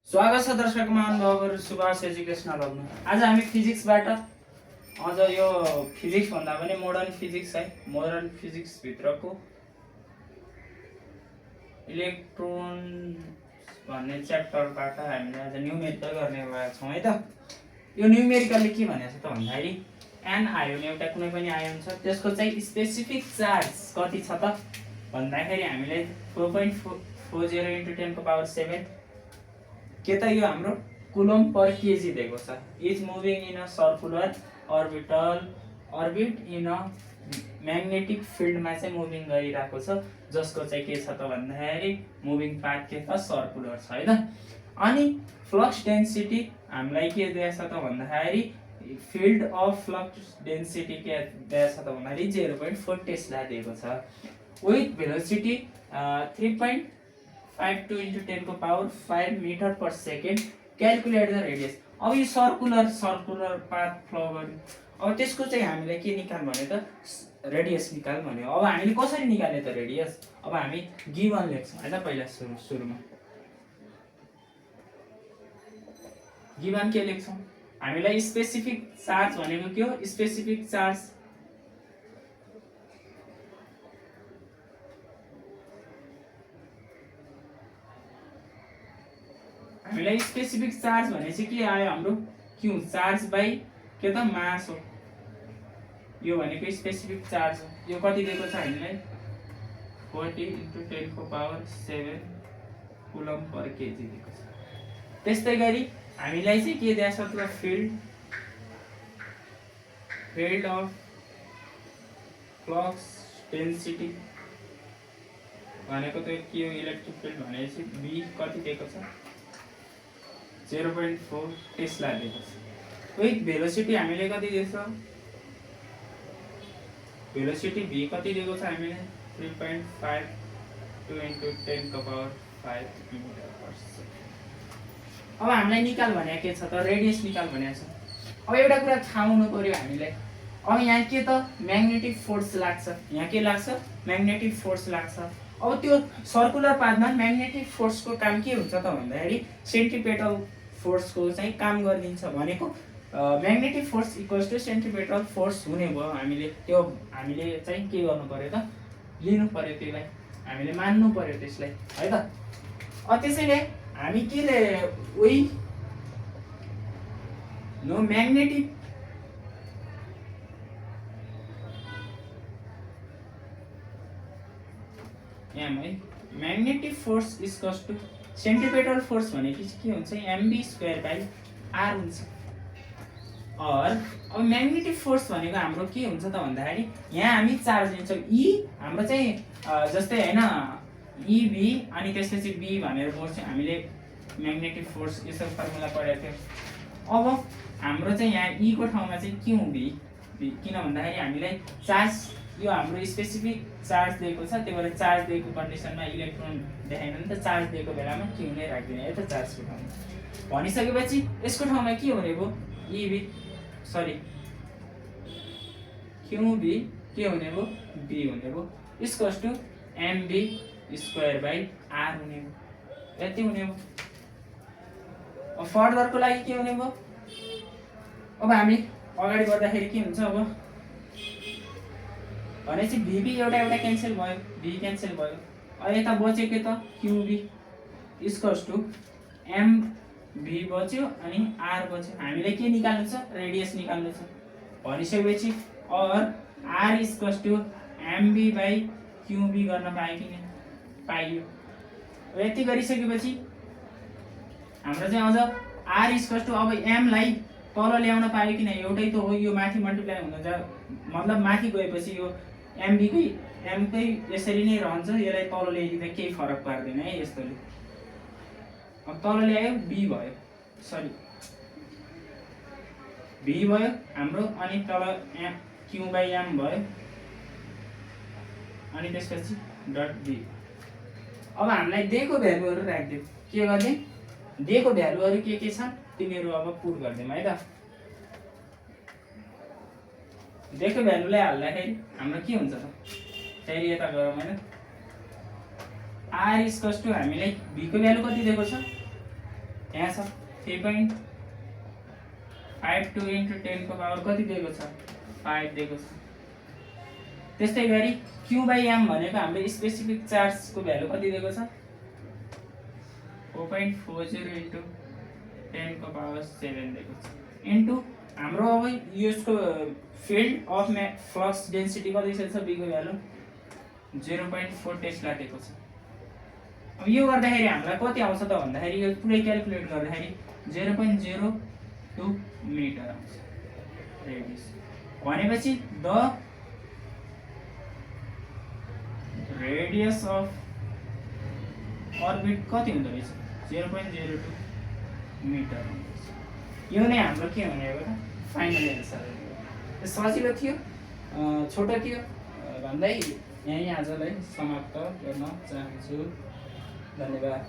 स्वागत छ दर्शक महानुभावहरु सुभाष एजुकेशनल हबमा। आज हामी फिजिक्सबाट अझ यो फिजिक्स भन्दा पनि मोडर्न फिजिक्स है, मोडर्न फिजिक्स भित्रको इलेक्ट्रोन भन्ने च्याप्टरबाट हामीले आज न्यूमेरिकल गर्ने भएका छौं है त। यो न्यूमेरिकलले के भनेको छ त भन्दाखेरि एन आयोन एउटा कुनै पनि आयोन छ, त्यसको चाहिँ स्पेसिफिक चार्ज कति छ त भन्दाखेरि हामीले 4.40 × 10⁻7 के त यो हाम्रो कुलम्ब पर केजी दिएको छ। Is moving in a circular orbit in a magnetic फिल्डमा चाहिँ मुभिङ गरिरहेको छ, जसको चाहिँ के छ त भन्दाखेरि मुभिङ पाथ के त सर्कुलर छ है त। अनि फ्लक्स डेन्सिटी हामीलाई के दिएको छ त भन्दाखेरि फिल्ड अफ फ्लक्स डेन्सिटी के दिएको छ त भन्दाखेरि 0.4 टेस्ला दिएको छ। With velocity 3.52 × 10⁵ metre per second. Calculate the radius. अब यो सर्कुलर पाथ फ्लो गर्यो। अब त्यसको चाहिँ हामीले के निकाल भने त रेडियस निकाल भन्यो। अब हामीले कसरी निकाल्ने त रेडियस? अब हामी गिवन लेख्छौँ हैन। पहिला सुरुमा गिवन के लेख्छौँ? हामीलाई स्पेसिफिक चार्ज भनेको के हो? स्पेसिफिक चार्ज हामीलाई स्पेसिफिक चार्ज भने चाहिँ के आयो हाम्रो? क्यू चार्ज बाइ के त मास हो। यो भनेको स्पेसिफिक चार्ज हो। यो कति दिएको छ हामीलाई? 40 × 10⁻7 कुलम्ब पर केजी दिएको छ। त्यस्तै गरी हामीलाई चाहिँ के दिएको छ त फिल्ड अफ फ्लक्स डेन्सिटी भनेको त के हो? इलेक्ट्रिक फिल्ड भनेपछि बी कति दिएको छ? 0.4 टेस्ला दिएको छ। विथ भेलोसिटी हामीले कति दिएको छ? भेलोसिटी v कति दिएको छ हामीलाई? 3.52 × 10⁵ मीटर पर सेकेन्ड। अब हामीलाई निकाल भनेको के छ त? रेडियस निकाल भनेको छ। अब एउटा कुरा थाहा हुनु पर्यो हामीलाई। अब यहाँ के त म्याग्नेटिक फोर्स लाग्छ। यहाँ के लाग्छ? म्याग्नेटिक फोर्स लाग्छ। अब त्यो सर्कुलर पाथमा म्याग्नेटिक फोर्सको काम के हुन्छ त भन्दाखेरि सेन्ट्रिपेटल फोर्सको चाहिँ काम गरिदिन्छ भनेको magnetic force equals to centripetal force हुने भयो। हामीले चाहिँ के गर्नु पर्यो त? लिनु पर्यो, त्यसलाई हामीले मान्नु पर्यो त्यसलाई है त। त्यसैले हामी के ले उही नो म्याग्नेटिक एम है, magnetic force equals to centripetal force भनेपछि के हुन्छ? mv²/r हुन्छ। अब म्याग्नेटिक फोर्स भनेको हाम्रो के हुन्छ त भन्दाखेरि यहाँ हामी चार्ज लिन्छौँ ई हाम्रो चाहिँ जस्तै हैन EV अनि त्यसपछि B भनेर बोल्छौँ हामीले। म्याग्नेटिक फोर्स यसको फर्मुला पढेको थियो। अब हाम्रो चाहिँ यहाँ E को ठाउँमा चाहिँ QV, किन भन्दाखेरि हामीलाई चार्ज यो हाम्रो स्पेसिफिक चार्ज दिएको छ, त्यही भएर चार्ज दिएको कन्डिसनमा इलेक्ट्रोन देखाइन नि त। चार्ज दिएको बेलामा Q नै राख्दिने है त चार्जको ठाउँमा। भनिसकेपछि यसको ठाउँमा के हुने भयो? QV के हुने भयो? B हुने भयो। इक्वल्स टु mv²/r हुने भयो। यति हुने भयो। अब फर्दरको लागि के हुने भयो? अब हामी अगाडि बढ्दाखेरि के हुन्छ? अब भनेपछि VB एउटा क्यान्सल भयो, V क्यान्सल भयो। अब यता बच्यो के त? QV इक्वल्स टु mv बच्यो अनि r बच्यो। हामीले के निकाल्नु छ? रेडियस निकाल्नु छ। भनिसकेपछि और r इक्वल्स टु mv/qv गर्न पायो कि पाइयो। यति गरिसकेपछि हाम्रो चाहिँ अझ r इक्वल्स टु अब m लाई तल ल्याउन पायो कि एउटै त हो। यो माथि मल्टिप्लाई हुन जा मतलब माथि गएपछि यो m कै यसरी नै रहन्छ। यसलाई तल ल्याइदिँदा केही फरक पर्दैन है यस्तोले। अब तल ल्यायो b भयो, सरी v भयो हाम्रो, अनि तल q/m भयो अनि त्यसपछि डट v। अब हामीलाई दिएको भ्यालुहरु राख्दियौ। के गर्ने? दिएको भ्यालुहरु के छन् तिनीहरु अब पुट गर्दियौ है त। दिएको भ्यालुलाई हाल्दाखेरि हाम्रो के हुन्छ त? फेरि यता गरौँ हैन। r इक्वल्स टु हामीलाई v को भ्यालु कति दिएको छ? यहाँ छ 3.52 इन्टु 10 को पावर कति दिएको छ 5 दिएको छ। त्यस्तै गरी Q/m भनेको हाम्रो स्पेसिफिक चार्जको भ्यालु कति दिएको छ 4.40 इन्टु 10 को पावर 7 दिएको छ इन्टु हाम्रो अब यसको फिल्ड अफ फ्लक्स डेन्सिटी कति छ B को भ्यालु 0.4 टेस्ला दिएको छ। अब यो गर्दाखेरि हामीलाई कति आउँछ त भन्दाखेरि यो पुरै क्याल्कुलेट गर्दाखेरि 0.02 मिटर आउँछ रेडियस भनेपछि द रेडियस अफ अर्बिट कति हुँदो रहेछ 0.02 मिटर हुँदो रहेछ। यो नै हाम्रो के हुने हो त फाइनल एन्सर। सजिलो थियो छोटो थियो भन्दै यही आजलाई समाप्त गर्न चाहन्छु। धन्यवाद।